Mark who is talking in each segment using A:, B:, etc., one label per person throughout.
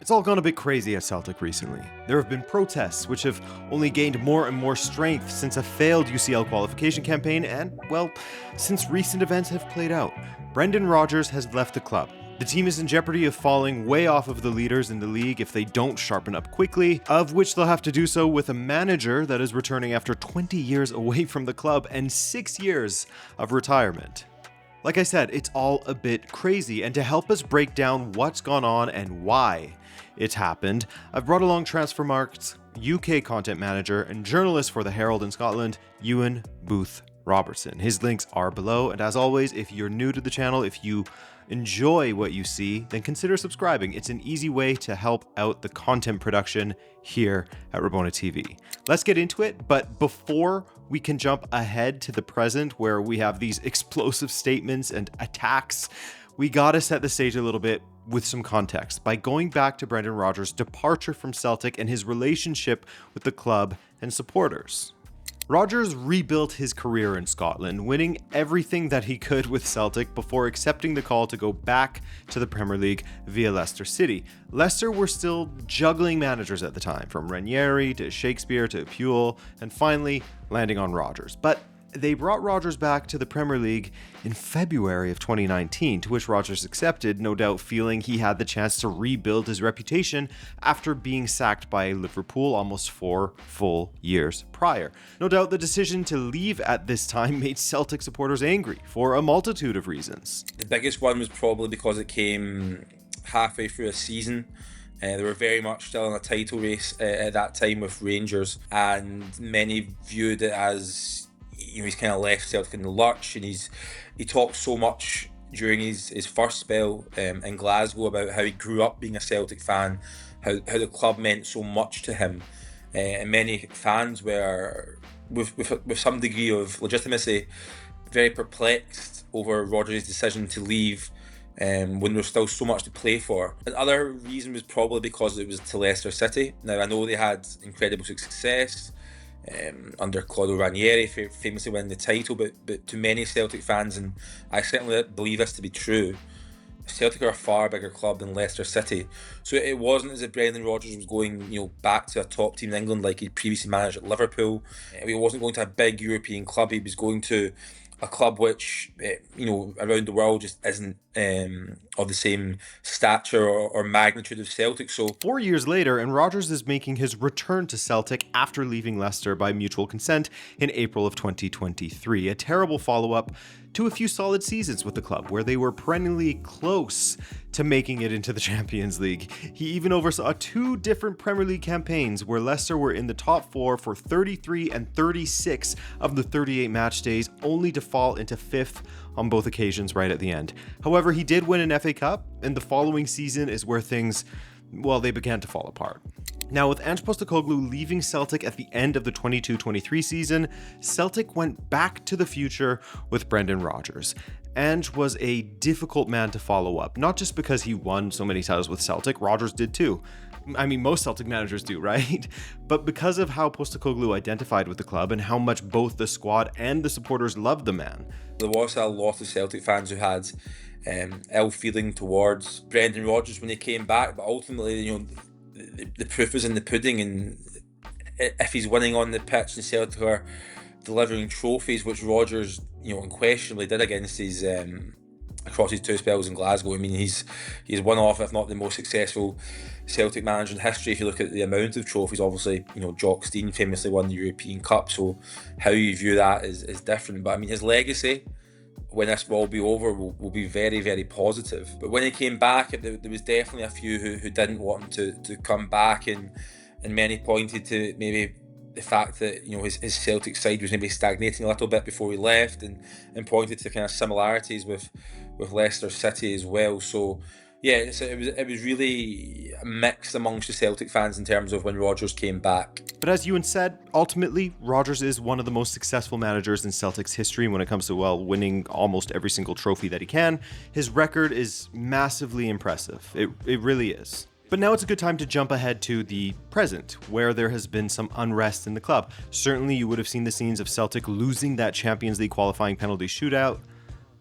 A: It's all gone a bit crazy at Celtic recently. There have been protests, which have only gained more and more strength since a failed UCL qualification campaign and, well, since recent events have played out. Brendan Rodgers has left the club. The team is in jeopardy of falling way off of the leaders in the league if they don't sharpen up quickly, of which they'll have to do so with a manager that is returning after 20 years away from the club and 6 years of retirement. Like I said, it's all a bit crazy, and to help us break down what's gone on and why it's happened, I've brought along Transfermarkt's UK content manager and journalist for the Herald in Scotland, Ewan Booth Robertson. His links are below, and as always, if you're new to the channel, if you enjoy what you see, then consider subscribing. It's an easy way to help out the content production here at Rabona TV. Let's get into it, but before we can jump ahead to the present where we have these explosive statements and attacks, we gotta set the stage a little bit with some context by going back to Brendan Rodgers' departure from Celtic and his relationship with the club and supporters. Rodgers rebuilt his career in Scotland, winning everything that he could with Celtic before accepting the call to go back to the Premier League via Leicester City. Leicester were still juggling managers at the time, from Ranieri to Shakespeare to Puel, and finally landing on Rodgers. But they brought Rodgers back to the Premier League in February of 2019, to which Rodgers accepted, no doubt feeling he had the chance to rebuild his reputation after being sacked by Liverpool almost 4 full years prior. No doubt the decision to leave at this time made Celtic supporters angry for a multitude of reasons.
B: The biggest one was probably because it came halfway through a season. They were very much still in a title race at that time with Rangers, and many viewed it as, you know, he's kind of left Celtic in the lurch, and he talked so much during his first spell in Glasgow about how he grew up being a Celtic fan, how the club meant so much to him, and many fans were, with some degree of legitimacy, very perplexed over Rodgers' decision to leave when there was still so much to play for. Another reason was probably because it was to Leicester City. Now, I know they had incredible success under Claudio Ranieri, famously winning the title, but to many Celtic fans, and I certainly believe this to be true, Celtic are a far bigger club than Leicester City. So it wasn't as if Brendan Rodgers was going, back to a top team in England like he'd previously managed at Liverpool. He wasn't going to a big European club. He was going to a club which, around the world just isn't of the same stature or magnitude of Celtic. So
A: 4 years later, and Rodgers is making his return to Celtic after leaving Leicester by mutual consent in April of 2023. A terrible follow-up to a few solid seasons with the club, where they were perennially close to making it into the Champions League. He even oversaw 2 different Premier League campaigns where Leicester were in the top 4 for 33 and 36 of the 38 match days, only to fall into 5th on both occasions right at the end. However, he did win an FA Cup, and the following season is where things, they began to fall apart. Now, with Ange Postecoglou leaving Celtic at the end of the 22-23 season, Celtic went back to the future with Brendan Rodgers. Ange was a difficult man to follow up, not just because he won so many titles with Celtic, Rodgers did too. I mean, most Celtic managers do, right? But because of how Postecoglou identified with the club and how much both the squad and the supporters loved the man.
B: There was a lot of Celtic fans who had ill feeling towards Brendan Rodgers when he came back, but ultimately, the proof is in the pudding, and if he's winning on the pitch and Celtic are delivering trophies, which Rodgers, unquestionably did against his across his 2 spells in Glasgow. I mean, he's one of, if not the most successful Celtic manager in history. If you look at the amount of trophies, obviously, Jock Stein famously won the European Cup, so how you view that is different. But I mean, his legacy, when this will all be over, will be very, very positive. But when he came back, there was definitely a few who didn't want him to come back, and many pointed to maybe the fact that his Celtic side was maybe stagnating a little bit before he left, and pointed to kind of similarities with Leicester City as well. So yeah, it was really mixed amongst the Celtic fans in terms of when Rodgers came back.
A: But as Ewan said, ultimately, Rodgers is one of the most successful managers in Celtic's history when it comes to, winning almost every single trophy that he can. His record is massively impressive. It really is. But now it's a good time to jump ahead to the present, where there has been some unrest in the club. Certainly, you would have seen the scenes of Celtic losing that Champions League qualifying penalty shootout,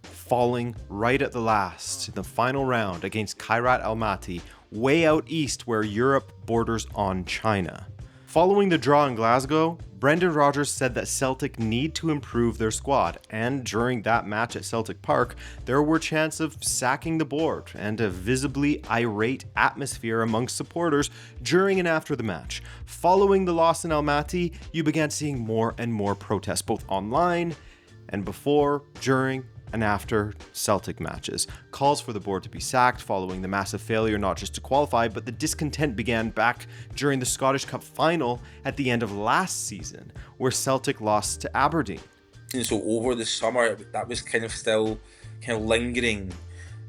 A: falling right at the last, the final round against Kairat Almaty, way out east where Europe borders on China. Following the draw in Glasgow, Brendan Rodgers said that Celtic need to improve their squad, and during that match at Celtic Park, there were chances of sacking the board and a visibly irate atmosphere amongst supporters during and after the match. Following the loss in Almaty, you began seeing more and more protests, both online and before, during, and after Celtic matches. Calls for the board to be sacked following the massive failure not just to qualify, but the discontent began back during the Scottish Cup final at the end of last season, where Celtic lost to Aberdeen.
B: And so over the summer, that was still lingering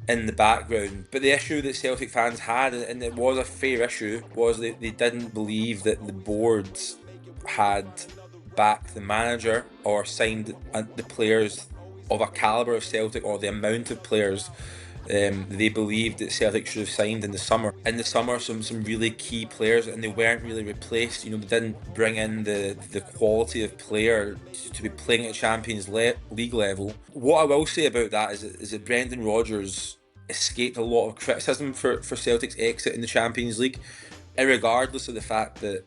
B: in the background. But the issue that Celtic fans had, and it was a fair issue, was that they didn't believe that the board had backed the manager or signed the players of a calibre of Celtic, or the amount of players they believed that Celtic should have signed in the summer. In the summer, some really key players, and they weren't really replaced. They didn't bring in the quality of player to be playing at Champions League level. What I will say about that is that Brendan Rodgers escaped a lot of criticism for Celtic's exit in the Champions League, irregardless of the fact that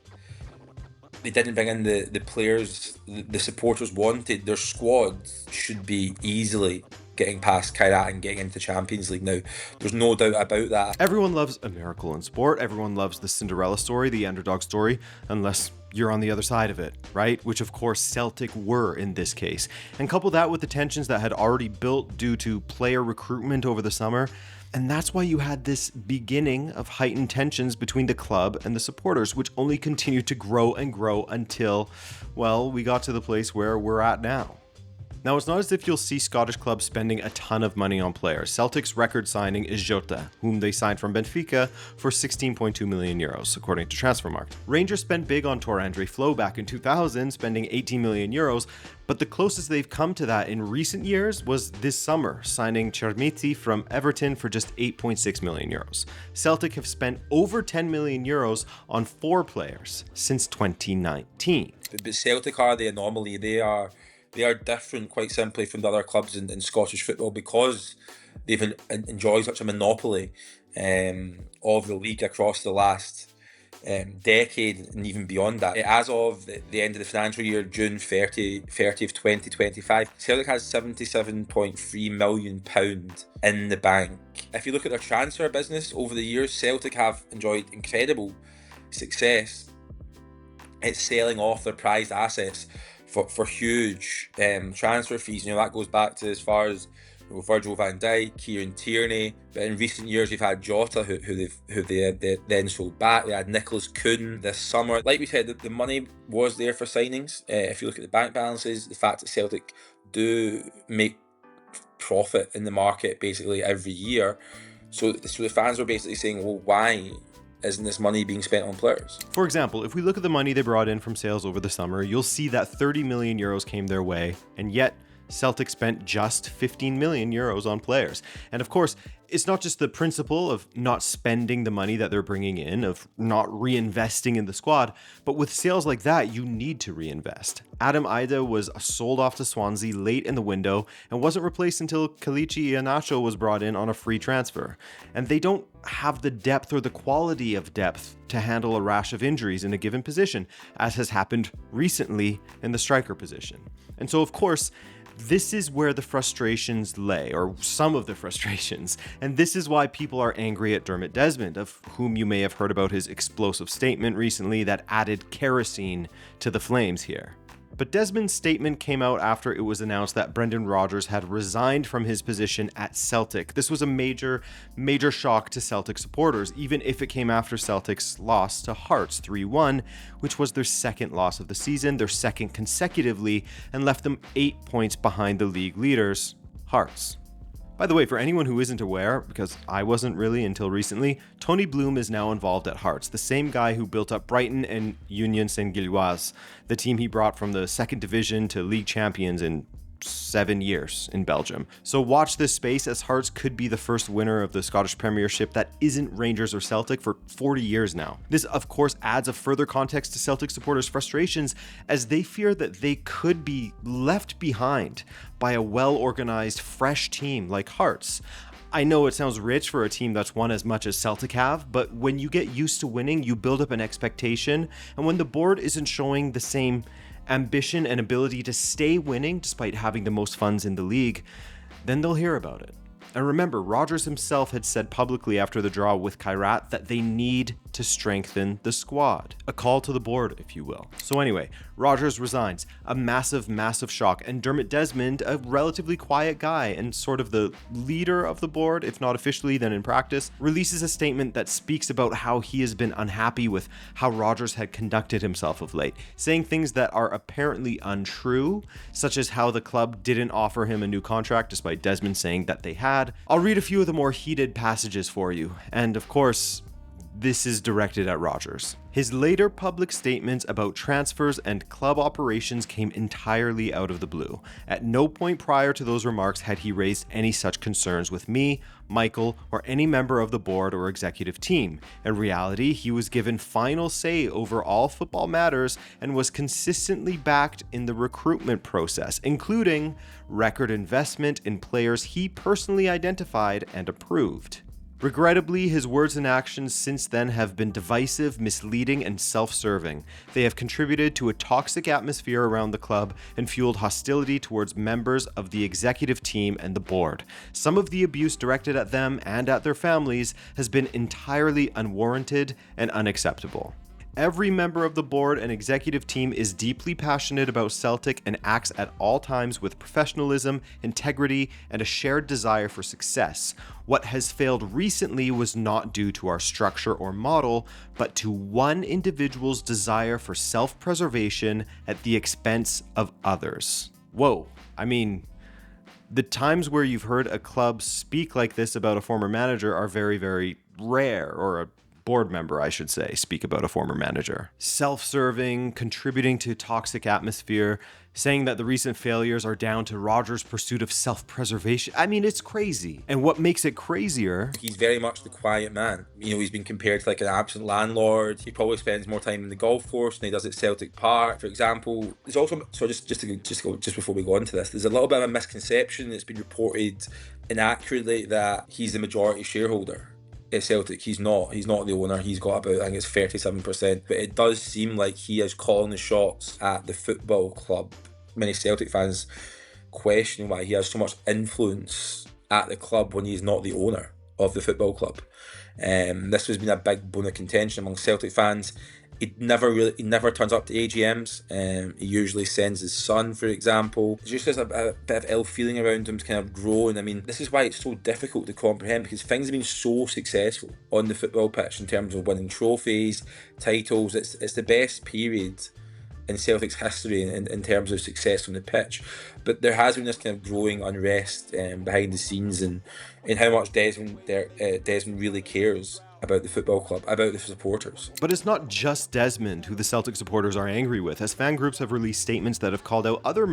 B: they didn't bring in the players the supporters wanted. Their squad should be easily getting past Kairat and getting into Champions League now. There's no doubt about that.
A: Everyone loves a miracle in sport. Everyone loves the Cinderella story, the underdog story, unless you're on the other side of it, right? Which of course Celtic were in this case. And couple that with the tensions that had already built due to player recruitment over the summer, and that's why you had this beginning of heightened tensions between the club and the supporters, which only continued to grow and grow until, well, we got to the place where we're at now. Now, it's not as if you'll see Scottish clubs spending a ton of money on players. Celtic's record signing is Jota, whom they signed from Benfica for 16.2 million euros, according to Transfermarkt. Rangers spent big on Tor-André Flo back in 2000, spending 18 million euros, but the closest they've come to that in recent years was this summer, signing Chermiti from Everton for just 8.6 million euros. Celtic have spent over 10 million euros on 4 players since 2019.
B: But Celtic are the anomaly. They are different, quite simply, from the other clubs in Scottish football because they've enjoyed such a monopoly of the league across the last decade and even beyond that. As of the end of the financial year, June 30th, 2025, Celtic has £77.3 million in the bank. If you look at their transfer business over the years, Celtic have enjoyed incredible success at selling off their prized assets for huge transfer fees. That goes back to as far as Virgil van Dijk, Kieran Tierney, but in recent years you've had Jota, who they then sold back. They had Nicholas Kuhn this summer. Like we said, the money was there for signings. If you look at the bank balances, the fact that Celtic do make profit in the market basically every year, so the fans were basically saying, well, why isn't this money being spent on players?
A: For example, if we look at the money they brought in from sales over the summer, you'll see that 30 million euros came their way, and yet Celtic spent just 15 million euros on players. And of course, it's not just the principle of not spending the money that they're bringing in, of not reinvesting in the squad, but with sales like that, you need to reinvest. Adam Ida was sold off to Swansea late in the window and wasn't replaced until Kelechi Iheanacho was brought in on a free transfer. And they don't have the depth or the quality of depth to handle a rash of injuries in a given position, as has happened recently in the striker position. And so, of course, this is where the frustrations lay, or some of the frustrations, and this is why people are angry at Dermot Desmond, of whom you may have heard about his explosive statement recently that added kerosene to the flames here. But Desmond's statement came out after it was announced that Brendan Rodgers had resigned from his position at Celtic. This was a major shock to Celtic supporters, even if it came after Celtic's loss to Hearts 3-1, which was their second loss of the season, their second consecutively, and left them 8 points behind the league leaders, Hearts. By the way, for anyone who isn't aware, because I wasn't really until recently, Tony Bloom is now involved at Hearts, the same guy who built up Brighton and Union Saint-Gilloise, the team he brought from the second division to league champions in 7 years in Belgium. So watch this space, as Hearts could be the first winner of the Scottish Premiership that isn't Rangers or Celtic for 40 years now. This, of course, adds a further context to Celtic supporters' frustrations, as they fear that they could be left behind by a well-organized, fresh team like Hearts. I know it sounds rich for a team that's won as much as Celtic have, but when you get used to winning, you build up an expectation, and when the board isn't showing the same ambition and ability to stay winning despite having the most funds in the league, then they'll hear about it. And remember, Rodgers himself had said publicly after the draw with Kairat that they need to strengthen the squad. A call to the board, if you will. So anyway, Rodgers resigns. A massive, massive shock. And Dermot Desmond, a relatively quiet guy and sort of the leader of the board, if not officially, then in practice, releases a statement that speaks about how he has been unhappy with how Rodgers had conducted himself of late, saying things that are apparently untrue, such as how the club didn't offer him a new contract despite Desmond saying that they had. I'll read a few of the more heated passages for you, and of course, this is directed at Rodgers. His later public statements about transfers and club operations came entirely out of the blue. At no point prior to those remarks had he raised any such concerns with me, Michael, or any member of the board or executive team. In reality, he was given final say over all football matters and was consistently backed in the recruitment process, including record investment in players he personally identified and approved. Regrettably, his words and actions since then have been divisive, misleading, and self-serving. They have contributed to a toxic atmosphere around the club and fueled hostility towards members of the executive team and the board. Some of the abuse directed at them and at their families has been entirely unwarranted and unacceptable. Every member of the board and executive team is deeply passionate about Celtic and acts at all times with professionalism, integrity, and a shared desire for success. What has failed recently was not due to our structure or model, but to one individual's desire for self-preservation at the expense of others. Whoa, I mean, the times where you've heard a club speak like this about a former manager are very, very rare, or a board member, I should say, speak about a former manager. Self-serving, contributing to toxic atmosphere, saying that the recent failures are down to Rodgers' pursuit of self-preservation. I mean, it's crazy. And what makes it crazier...
B: He's very much the quiet man. You know, he's been compared to like an absent landlord. He probably spends more time in the golf course than he does at Celtic Park, for example. There's also, so just before we go into this, there's a little bit of a misconception that's been reported inaccurately that he's the majority shareholder at Celtic. He's not the owner. He's got about, I think it's 37%, but it does seem like he is calling the shots at the football club. Many Celtic fans question why he has so much influence at the club when he's not the owner of the football club. This has been a big bone of contention among Celtic fans. He never turns up to AGMs. He usually sends his son, for example. There's just a bit of ill feeling around him to kind of grow. And I mean, this is why it's so difficult to comprehend, because things have been so successful on the football pitch in terms of winning trophies, titles. It's the best period in Celtic's history in terms of success on the pitch. But there has been this kind of growing unrest behind the scenes and how much Desmond really cares about the football club, about the supporters.
A: But it's not just Desmond who the Celtic supporters are angry with, as fan groups have released statements that have called out other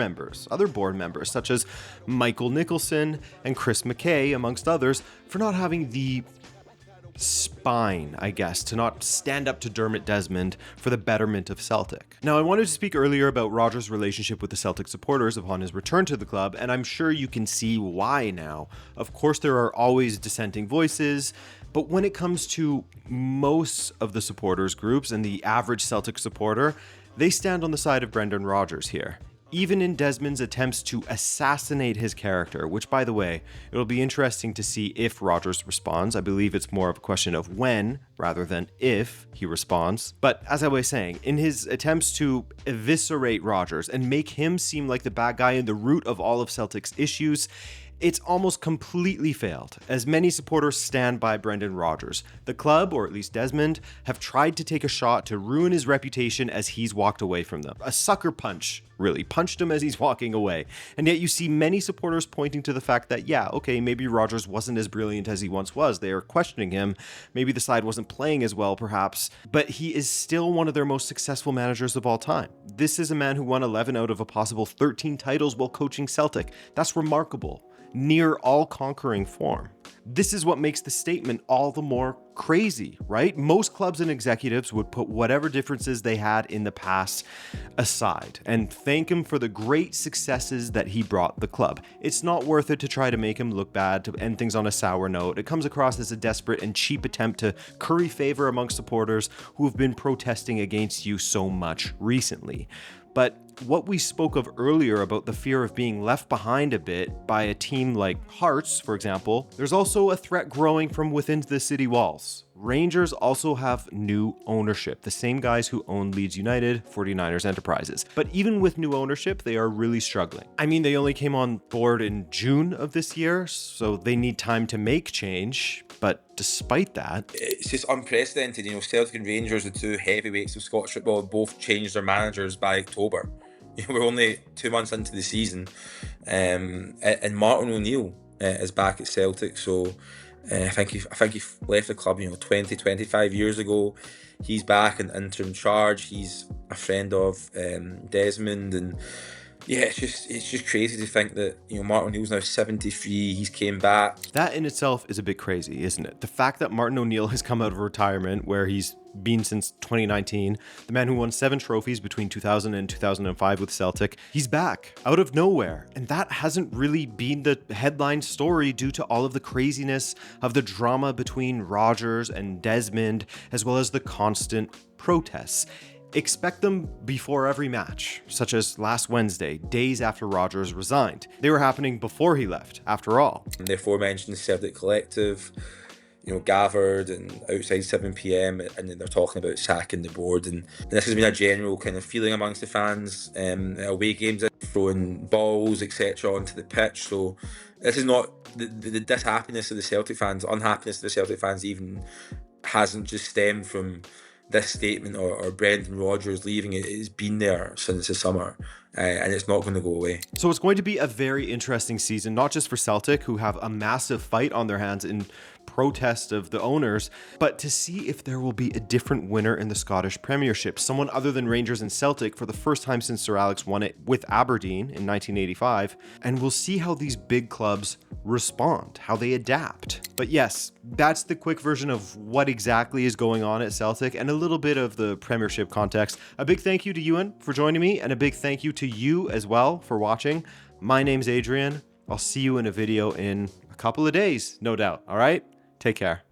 A: board members, such as Michael Nicholson and Chris McKay, amongst others, for not having the spine, I guess, to not stand up to Dermot Desmond for the betterment of Celtic. Now, I wanted to speak earlier about Rodgers' relationship with the Celtic supporters upon his return to the club, and I'm sure you can see why now. Of course, there are always dissenting voices, but when it comes to most of the supporters groups and the average Celtic supporter, they stand on the side of Brendan Rodgers here. Even in Desmond's attempts to assassinate his character, which, by the way, it'll be interesting to see if Rodgers responds. I believe it's more of a question of when rather than if he responds. But as I was saying, in his attempts to eviscerate Rodgers and make him seem like the bad guy and the root of all of Celtic's issues, it's almost completely failed, as many supporters stand by Brendan Rodgers. The club, or at least Desmond, have tried to take a shot to ruin his reputation as he's walked away from them. A sucker punch, really. Punched him as he's walking away. And yet you see many supporters pointing to the fact that, yeah, okay, maybe Rodgers wasn't as brilliant as he once was. They are questioning him. Maybe the side wasn't playing as well, perhaps. But he is still one of their most successful managers of all time. This is a man who won 11 out of a possible 13 titles while coaching Celtic. That's remarkable. near all-conquering form. This is what makes the statement all the more crazy, right? Most clubs and executives would put whatever differences they had in the past aside and thank him for the great successes that he brought the club. It's not worth it to try to make him look bad, to end things on a sour note. It comes across as a desperate and cheap attempt to curry favor amongst supporters who have been protesting against you so much recently. But what we spoke of earlier about the fear of being left behind a bit by a team like Hearts, for example, there's also a threat growing from within the city walls. Rangers also have new ownership, the same guys who own Leeds United, 49ers Enterprises. But even with new ownership, they are really struggling. I mean, they only came on board in June of this year, so they need time to make change. But despite that,
B: it's just unprecedented. You know, Celtic and Rangers, the two heavyweights of Scottish football, both changed their managers by October. You know, we're only 2 months into the season, and Martin O'Neill is back at Celtic. So I think he left the club, 20, 25 years ago. He's back in interim charge. He's a friend of Desmond, and yeah, it's just crazy to think that Martin O'Neill's now 73. He's came back.
A: That in itself is a bit crazy, isn't it? The fact that Martin O'Neill has come out of retirement, where he's been since 2019, the man who won 7 trophies between 2000 and 2005 with Celtic, he's back out of nowhere. And that hasn't really been the headline story due to all of the craziness of the drama between Rodgers and Desmond, as well as the constant protests. Expect them before every match, such as last Wednesday, days after Rodgers resigned. They were happening before he left, after all.
B: And the aforementioned Celtic Collective, gathered and outside 7 p.m. and then they're talking about sacking the board. And this has been a general kind of feeling amongst the fans. Away games, throwing balls, etc. onto the pitch. So this is not the dishappiness of the Celtic fans, unhappiness of the Celtic fans even hasn't just stemmed from this statement or Brendan Rodgers leaving. It's been there since the summer, and it's not going to go away.
A: So it's going to be a very interesting season, not just for Celtic, who have a massive fight on their hands in protest of the owners, but to see if there will be a different winner in the Scottish Premiership, someone other than Rangers and Celtic for the first time since Sir Alex won it with Aberdeen in 1985, and we'll see how these big clubs respond, how they adapt. But yes, that's the quick version of what exactly is going on at Celtic and a little bit of the Premiership context. A big thank you to Ewan for joining me, and a big thank you to you as well for watching. My name's Adrian. I'll see you in a video in a couple of days, no doubt. All right? Take care.